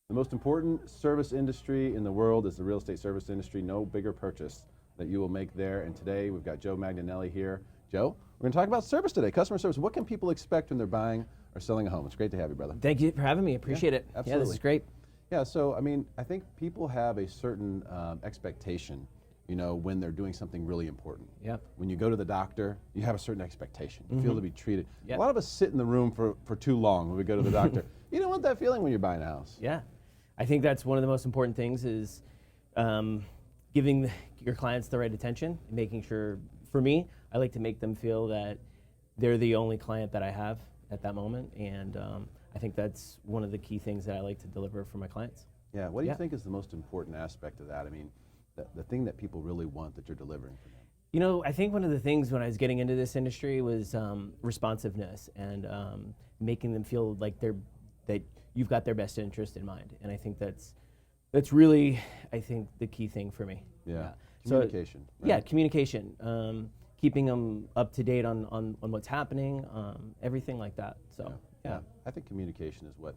The most important service industry in the world is the real estate service industry. No bigger purchase that you will make there. And today we've got Joe Magnanelli here. Joe, we're going to talk about service today, customer service. What can people expect when they're buying or selling a home? It's great to have you, brother. Thank you for having me. Appreciate it. Absolutely. Yeah, this is great. Yeah, so I mean, I think people have a certain expectation, you know, when they're doing something really important. Yep. When you go to the doctor, you have a certain expectation. You feel to be treated. Yep. A lot of us sit in the room for too long when we go to the doctor. You don't want that feeling when you're buying a house. Yeah. I think that's one of the most important things is giving your clients the right attention, making sure, for me, I like to make them feel that they're the only client that I have at that moment. And I think that's one of the key things that I like to deliver for my clients. Yeah, what do you think is the most important aspect of that? I mean, the thing that people really want that you're delivering for them? You know, I think one of the things when I was getting into this industry was responsiveness and making them feel like that you've got their best interest in mind. And I think that's really, I think, the key thing for me. Yeah. Communication. So, right? Yeah, communication. Keeping them up to date on what's happening, everything like that. So, yeah. I think communication is what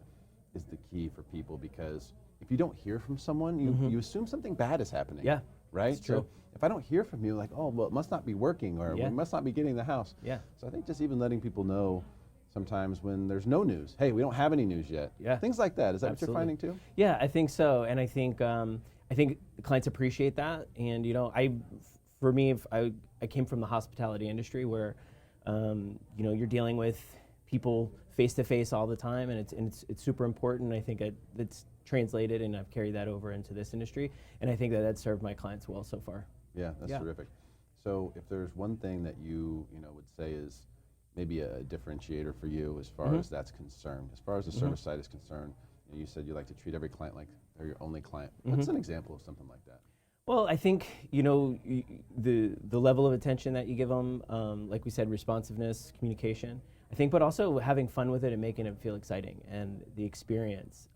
is the key for people, because if you don't hear from someone, you assume something bad is happening. Yeah. Right? It's true. So if I don't hear from you, like, oh, well, it must not be working, or we must not be getting the house. Yeah. So I think just even letting people know sometimes when there's no news, hey, we don't have any news yet. Yeah. Things like that. Is that Absolutely. what you're finding too? Yeah, I think so. And I think the clients appreciate that. And, you know, for me, if I came from the hospitality industry where, you know, you're dealing with people face to face all the time, and it's super important. I think it's translated, and I've carried that over into this industry, and I think that served my clients well so far. Yeah, that's terrific. So if there's one thing that you would say is maybe a differentiator for you as far as that's concerned, as far as the service side is concerned, you said you like to treat every client like they're your only client. What's an example of something like that? Well, I think, you know, the level of attention that you give them, like we said, responsiveness, communication, I think, but also having fun with it and making it feel exciting, and the experience,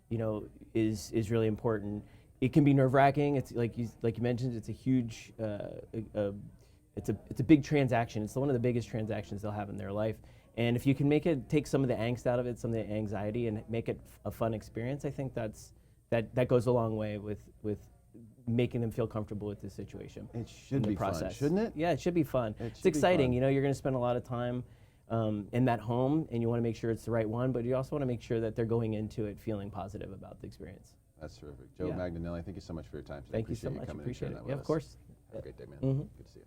you know, is really important. It can be nerve-wracking. It's like you mentioned. It's a huge, it's a big transaction. It's one of the biggest transactions they'll have in their life. And if you can take some of the angst out of it, some of the anxiety, and make it a fun experience, I think that goes a long way with making them feel comfortable with the situation. It should be fun, shouldn't it? Yeah, it should be fun. It's exciting. You know, you're going to spend a lot of time in that home, and you want to make sure it's the right one, but you also want to make sure that they're going into it feeling positive about the experience. That's terrific. Joe Magnanelli, thank you so much for your time today. Thank you so much. Appreciate it. Yeah, of course. Have a great day, man. Good to see you.